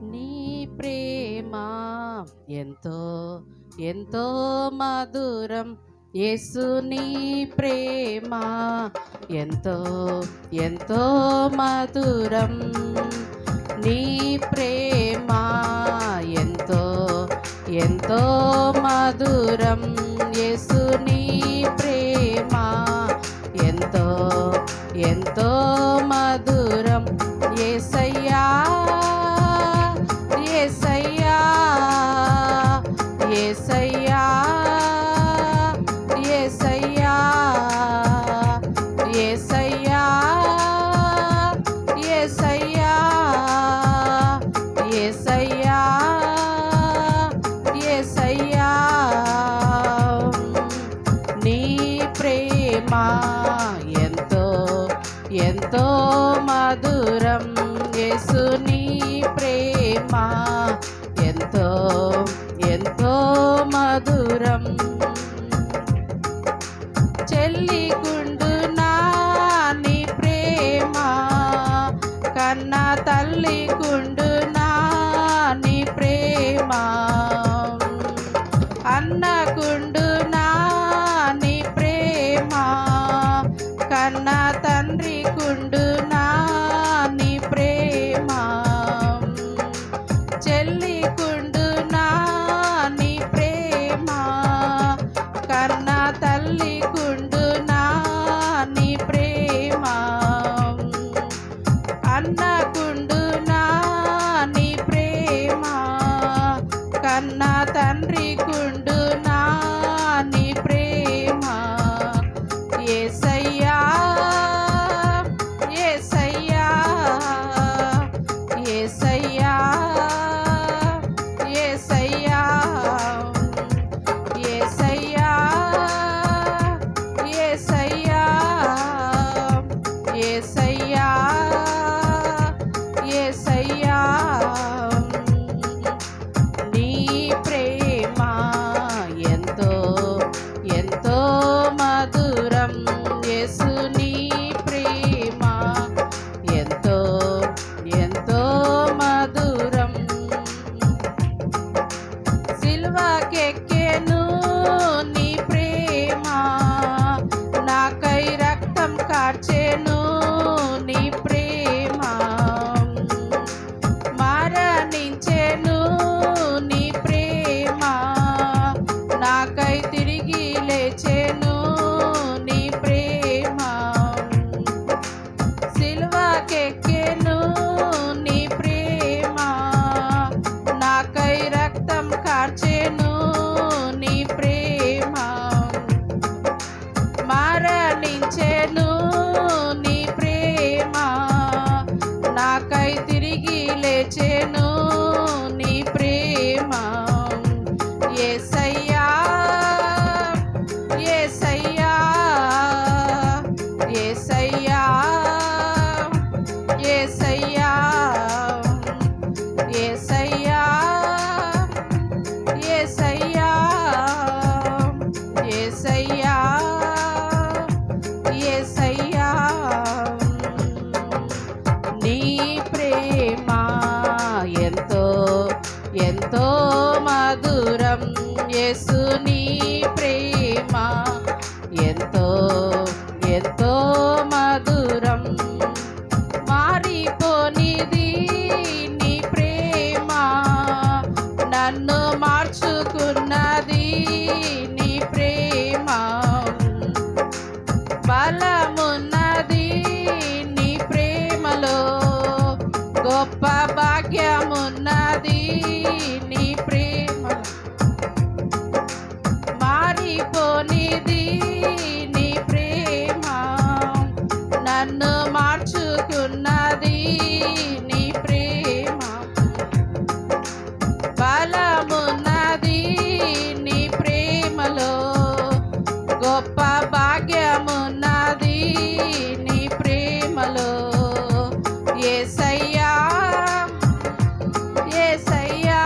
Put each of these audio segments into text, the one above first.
నీ ప్రేమ ఎంతో ఎంతో మధురం, యేసు నీ ప్రేమ ఎంతో ఎంతో మధురం, నీ ప్రేమ ఎంతో ఎంతో మధురం, యేసు నీ ప్రేమ ఎంతో ఎంతో మధురం. యేసయ్యా యేసయ్యా యేసయ్యా యేసయ్యా యేసయ్యా యేసయ్యా యేసయ్యా యేసయ్యా, నీ ప్రేమ ఎంతో ఎంతో మధురం, యేసు నీ ప్రేమ ఎంతో ఎంతో మధురం. చెల్లి గుండునా నీ ప్రేమ, కన్న తల్లి గుండునా నీ ప్రేమ, అన్న గుండునా నీ ప్రేమ, కన్న తండ్రి గుండునా నీ ప్రేమ, చెల్లి గుండునా నీ ప్రేమ, కన్న తల్లి గుండునా నీ ప్రేమ, అన్న గుండునా నీ ప్రేమ, కన్న తండ్రి గుండునా నీ ప్రేమ. యేసయ్యా యేసయ్యా యేసయ్యా యేసయ్యా యేసయ్యా యేసయ్యా యేసయ్యా యేసయ్యా, నీ ప్రేమ ఎంతో ఎంతో మధురం, యేసు నీ ప్రేమ ఎంతో ఎంతో మధురం. సిలువకెక్కెను నీ ప్రేమ, నాకై రక్తం కార్చెను నీ ప్రేమ, మరణించెను నీ ప్రేమ, నాకై తిరిగి లేచెను నీ ప్రేమ. సిలువకెక్కెను నీ ప్రేమ, నాకై రక్తం కార్చెను నీ ప్రేమ, మరణించెను నీ ప్రేమ, నాకై తిరిగి లేచెను నీ ప్రేమ. యేసయ్యా యేసయ్యా యేసయ్యా యేసయ్యా యేసయ్యా యేసయ్యా యేసయ్యా యేసయ్యా, నీ ప్రేమ ఎంతో ఎంతో మధురం, యేసు నీ ప్రేమ ఎంతో ఎంతో మధురం. మారిపోనిది నీ ప్రేమ, నన్ను మార్చుకున్నది నీ ప్రేమ, బలమున్నది నీ ప్రేమలో, గొప్ప భాగ్యమున్నది నీ ప్రేమ. మారిపోనిది నీ ప్రేమ, నన్ను మార్చుకున్నది నీ ప్రేమ, బలమున్నది నీ ప్రేమలో, గొప్ప భాగ్యమున్నది నీ ప్రేమలో. యేసయ్యా యేసయ్యా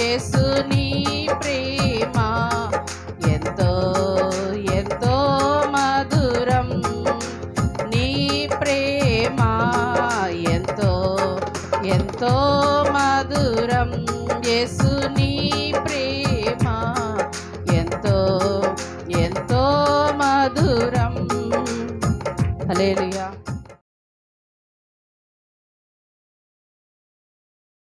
యేసుని ప్రేమ ఎంతో ఎంతో మధురం, నీ ప్రేమ ఎంతో ఎంతో మధురం, యేసుని ప్రేమ ఎంతో ఎంతో మధురం. హల్లెలూయా.